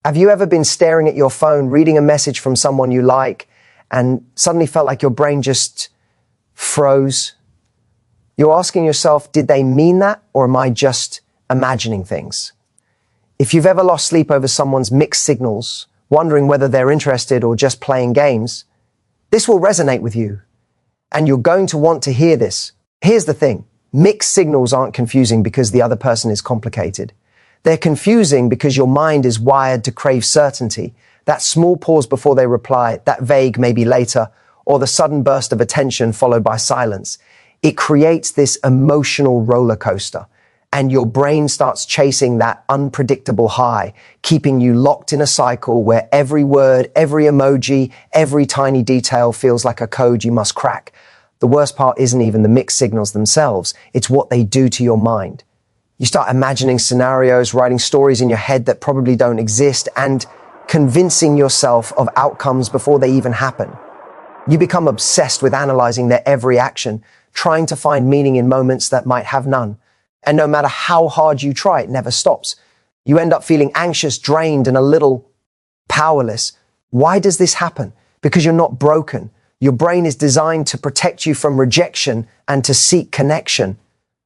Have you ever been staring at your phone, reading a message from someone you like, and suddenly felt like your brain just froze? You're asking yourself, did they mean that, or am I just imagining things? If you've ever lost sleep over someone's mixed signals, wondering whether they're interested or just playing games, this will resonate with you, and you're going to want to hear this. Here's the thing. Mixed signals aren't confusing because the other person is complicated. They're confusing because your mind is wired to crave certainty, that small pause before they reply, that vague maybe later, or the sudden burst of attention followed by silence. It creates this emotional roller coaster, and your brain starts chasing that unpredictable high, keeping you locked in a cycle where every word, every emoji, every tiny detail feels like a code you must crack. The worst part isn't even the mixed signals themselves, it's what they do to your mind. You start imagining scenarios, writing stories in your head that probably don't exist, and convincing yourself of outcomes before they even happen. You become obsessed with analyzing their every action, trying to find meaning in moments that might have none. And no matter how hard you try, it never stops. You end up feeling anxious, drained, and a little powerless. Why does this happen? Because you're not broken. Your brain is designed to protect you from rejection and to seek connection.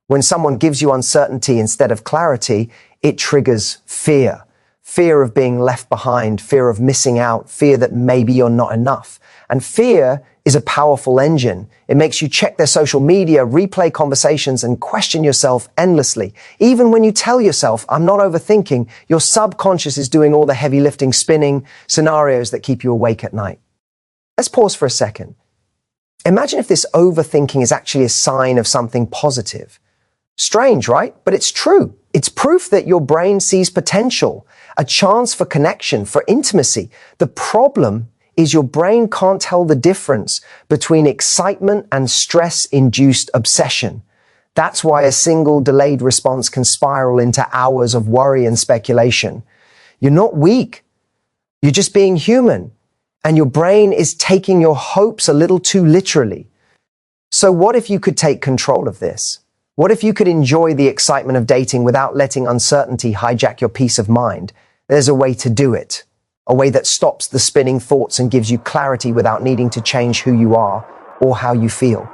When someone gives you uncertainty instead of clarity, it triggers fear. Fear of being left behind, fear of missing out, fear that maybe you're not enough. And fear is a powerful engine. It makes you check their social media, replay conversations, and question yourself endlessly. Even when you tell yourself, I'm not overthinking, your subconscious is doing all the heavy lifting, spinning scenarios that keep you awake at night. Let's pause for a second. Imagine if this overthinking is actually a sign of something positive. Strange, right? But it's true. It's proof that your brain sees potential, a chance for connection, for intimacy. The problem is your brain can't tell the difference between excitement and stress-induced obsession. That's why a single delayed response can spiral into hours of worry and speculation. You're not weak. You're just being human. And your brain is taking your hopes a little too literally. So what if you could take control of this? What if you could enjoy the excitement of dating without letting uncertainty hijack your peace of mind? There's a way to do it. A way that stops the spinning thoughts and gives you clarity without needing to change who you are or how you feel.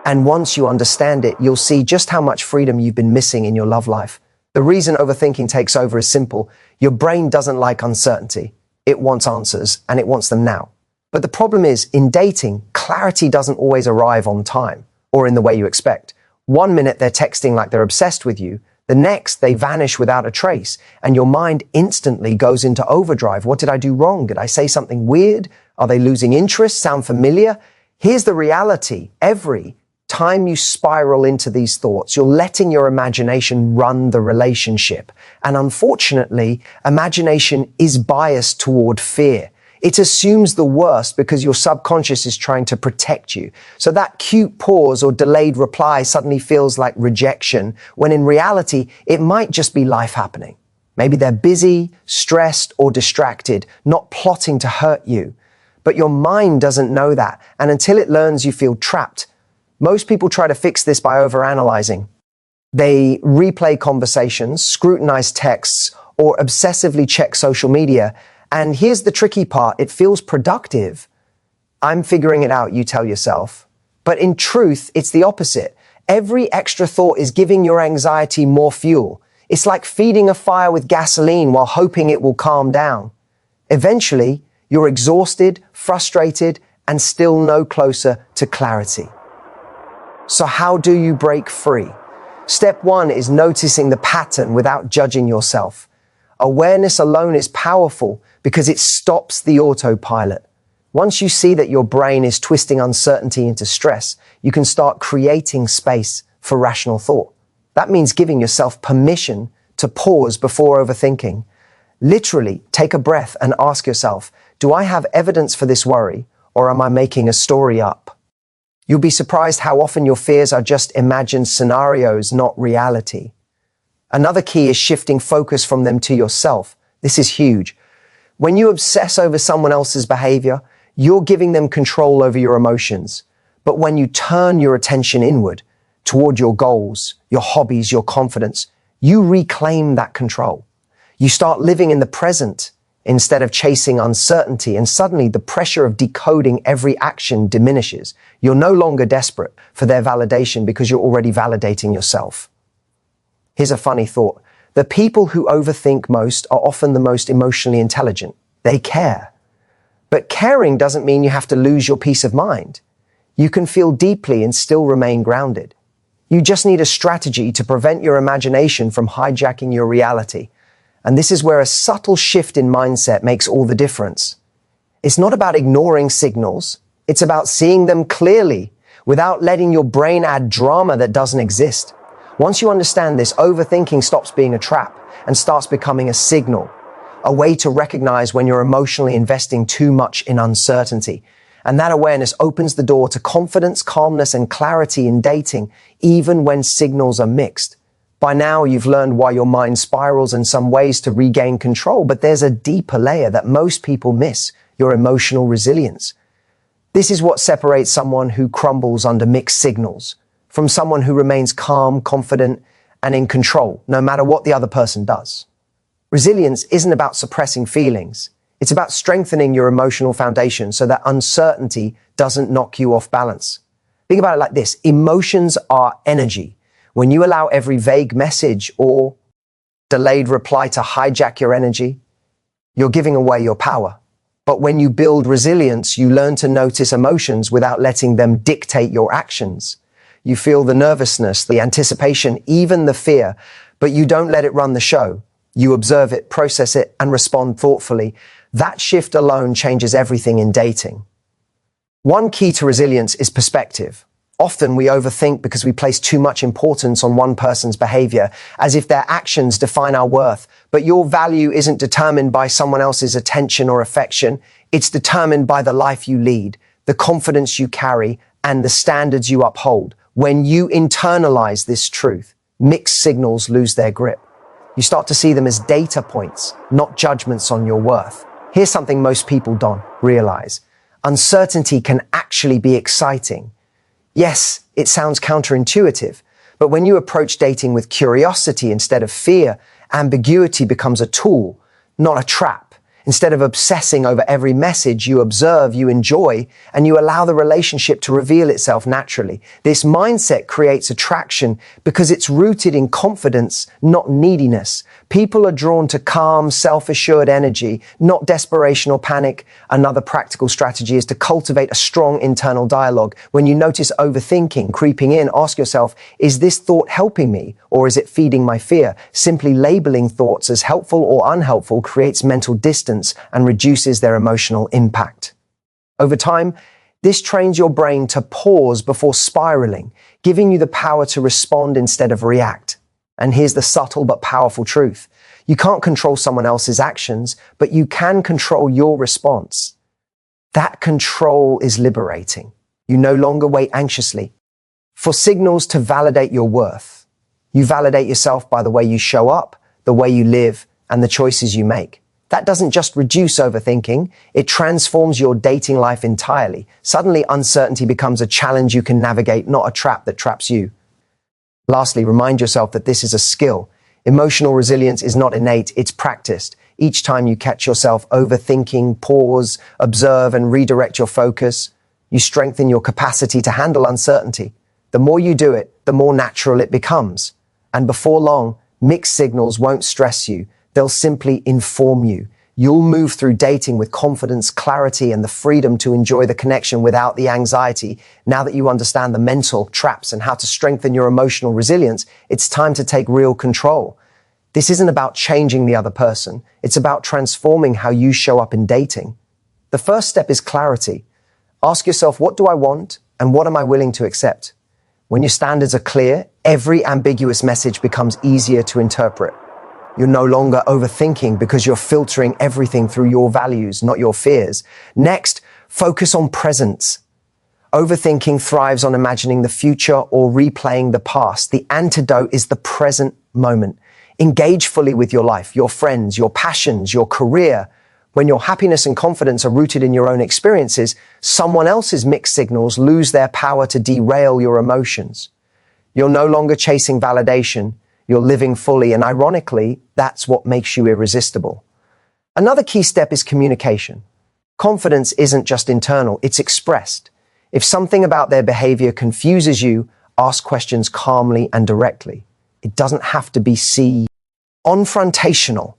And once you understand it, you'll see just how much freedom you've been missing in your love life. The reason overthinking takes over is simple. Your brain doesn't like uncertainty. It wants answers, and it wants them now. But the problem is, in dating, clarity doesn't always arrive on time or in the way you expect. 1 minute they're texting like they're obsessed with you. The next, they vanish without a trace, and your mind instantly goes into overdrive. What did I do wrong? Did I say something weird? Are they losing interest? Sound familiar? Here's the reality. Every time you spiral into these thoughts, you're letting your imagination run the relationship. And unfortunately, imagination is biased toward fear. It assumes the worst because your subconscious is trying to protect you. So that cute pause or delayed reply suddenly feels like rejection, when in reality, it might just be life happening. Maybe they're busy, stressed, or distracted, not plotting to hurt you. But your mind doesn't know that, and until it learns you feel trapped. Most people try to fix this by overanalyzing. They replay conversations, scrutinize texts, or obsessively check social media. And here's the tricky part, it feels productive. I'm figuring it out, you tell yourself. But in truth, it's the opposite. Every extra thought is giving your anxiety more fuel. It's like feeding a fire with gasoline while hoping it will calm down. Eventually, you're exhausted, frustrated, and still no closer to clarity. So how do you break free? Step 1 is noticing the pattern without judging yourself. Awareness alone is powerful because it stops the autopilot. Once you see that your brain is twisting uncertainty into stress, you can start creating space for rational thought. That means giving yourself permission to pause before overthinking. Literally, take a breath and ask yourself, do I have evidence for this worry, or am I making a story up? You'll be surprised how often your fears are just imagined scenarios, not reality. Another key is shifting focus from them to yourself. This is huge. When you obsess over someone else's behavior, you're giving them control over your emotions. But when you turn your attention inward, toward your goals, your hobbies, your confidence, you reclaim that control. You start living in the present instead of chasing uncertainty, and suddenly the pressure of decoding every action diminishes. You're no longer desperate for their validation because you're already validating yourself. Here's a funny thought. The people who overthink most are often the most emotionally intelligent. They care. But caring doesn't mean you have to lose your peace of mind. You can feel deeply and still remain grounded. You just need a strategy to prevent your imagination from hijacking your reality. And this is where a subtle shift in mindset makes all the difference. It's not about ignoring signals. It's about seeing them clearly without letting your brain add drama that doesn't exist. Once you understand this, overthinking stops being a trap and starts becoming a signal, a way to recognize when you're emotionally investing too much in uncertainty. And that awareness opens the door to confidence, calmness, and clarity in dating, even when signals are mixed. By now, you've learned why your mind spirals in some ways to regain control, but there's a deeper layer that most people miss: your emotional resilience. This is what separates someone who crumbles under mixed signals from someone who remains calm, confident, and in control, no matter what the other person does. Resilience isn't about suppressing feelings. It's about strengthening your emotional foundation so that uncertainty doesn't knock you off balance. Think about it like this. Emotions are energy. When you allow every vague message or delayed reply to hijack your energy, you're giving away your power. But when you build resilience, you learn to notice emotions without letting them dictate your actions. You feel the nervousness, the anticipation, even the fear, but you don't let it run the show. You observe it, process it, and respond thoughtfully. That shift alone changes everything in dating. One key to resilience is perspective. Often we overthink because we place too much importance on one person's behavior, as if their actions define our worth. But your value isn't determined by someone else's attention or affection. It's determined by the life you lead, the confidence you carry, and the standards you uphold. When you internalize this truth, mixed signals lose their grip. You start to see them as data points, not judgments on your worth. Here's something most people don't realize. Uncertainty can actually be exciting. Yes, it sounds counterintuitive, but when you approach dating with curiosity instead of fear, ambiguity becomes a tool, not a trap. Instead of obsessing over every message, you observe, you enjoy, and you allow the relationship to reveal itself naturally. This mindset creates attraction because it's rooted in confidence, not neediness. People are drawn to calm, self-assured energy, not desperation or panic. Another practical strategy is to cultivate a strong internal dialogue. When you notice overthinking creeping in, ask yourself, is this thought helping me or is it feeding my fear? Simply labeling thoughts as helpful or unhelpful creates mental distance and reduces their emotional impact. Over time, this trains your brain to pause before spiraling, giving you the power to respond instead of react. And here's the subtle but powerful truth. You can't control someone else's actions, but you can control your response. That control is liberating. You no longer wait anxiously for signals to validate your worth. You validate yourself by the way you show up, the way you live, and the choices you make. That doesn't just reduce overthinking, it transforms your dating life entirely. Suddenly, uncertainty becomes a challenge you can navigate, not a trap that traps you. Lastly, remind yourself that this is a skill. Emotional resilience is not innate, it's practiced. Each time you catch yourself overthinking, pause, observe, and redirect your focus, you strengthen your capacity to handle uncertainty. The more you do it, the more natural it becomes. And before long, mixed signals won't stress you. They'll simply inform you. You'll move through dating with confidence, clarity, and the freedom to enjoy the connection without the anxiety. Now that you understand the mental traps and how to strengthen your emotional resilience, it's time to take real control. This isn't about changing the other person. It's about transforming how you show up in dating. The first step is clarity. Ask yourself, what do I want and what am I willing to accept? When your standards are clear, every ambiguous message becomes easier to interpret. You're no longer overthinking because you're filtering everything through your values, not your fears. Next, focus on presence. Overthinking thrives on imagining the future or replaying the past. The antidote is the present moment. Engage fully with your life, your friends, your passions, your career. When your happiness and confidence are rooted in your own experiences, someone else's mixed signals lose their power to derail your emotions. You're no longer chasing validation. You're living fully, and ironically, that's what makes you irresistible. Another key step is communication. Confidence isn't just internal, it's expressed. If something about their behavior confuses you, ask questions calmly and directly. It doesn't have to be confrontational.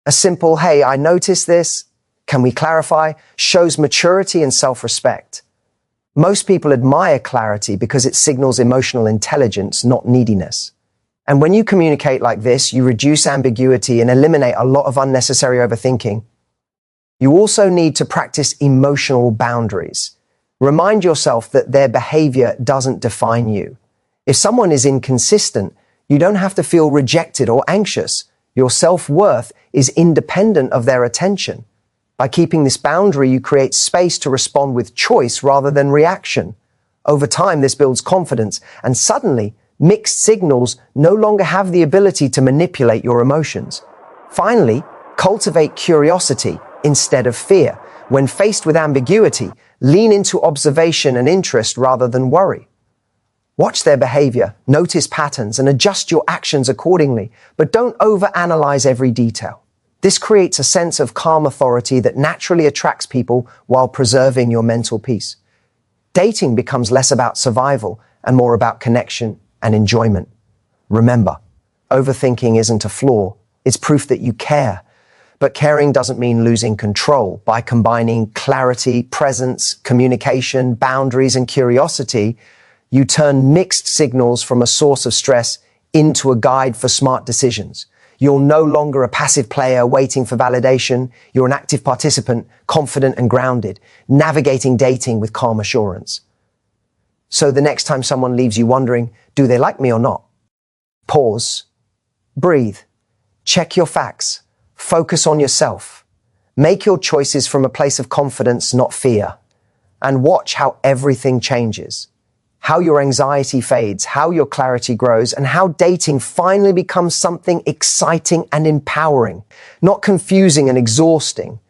A simple, "Hey, I noticed this. Can we clarify?" shows maturity and self-respect. Most people admire clarity because it signals emotional intelligence, not neediness. And when you communicate like this, you reduce ambiguity and eliminate a lot of unnecessary overthinking. You also need to practice emotional boundaries. Remind yourself that their behavior doesn't define you. If someone is inconsistent, you don't have to feel rejected or anxious. Your self-worth is independent of their attention. By keeping this boundary, you create space to respond with choice rather than reaction. Over time, this builds confidence, and suddenly, mixed signals no longer have the ability to manipulate your emotions. Finally, cultivate curiosity instead of fear. When faced with ambiguity, lean into observation and interest rather than worry. Watch their behavior, notice patterns, and adjust your actions accordingly, but don't overanalyze every detail. This creates a sense of calm authority that naturally attracts people while preserving your mental peace. Dating becomes less about survival and more about connection and enjoyment. Remember, overthinking isn't a flaw, it's proof that you care. But caring doesn't mean losing control. By combining clarity, presence, communication, boundaries, and curiosity, you turn mixed signals from a source of stress into a guide for smart decisions. You're no longer a passive player waiting for validation. You're an active participant, confident and grounded, navigating dating with calm assurance. So the next time someone leaves you wondering, do they like me or not? Pause, breathe, check your facts, focus on yourself. Make your choices from a place of confidence, not fear. And watch how everything changes. How your anxiety fades, how your clarity grows, and how dating finally becomes something exciting and empowering, not confusing and exhausting.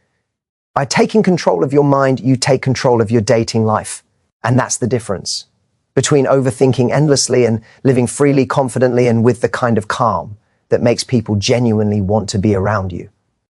By taking control of your mind, you take control of your dating life. And that's the difference between overthinking endlessly and living freely, confidently, and with the kind of calm that makes people genuinely want to be around you.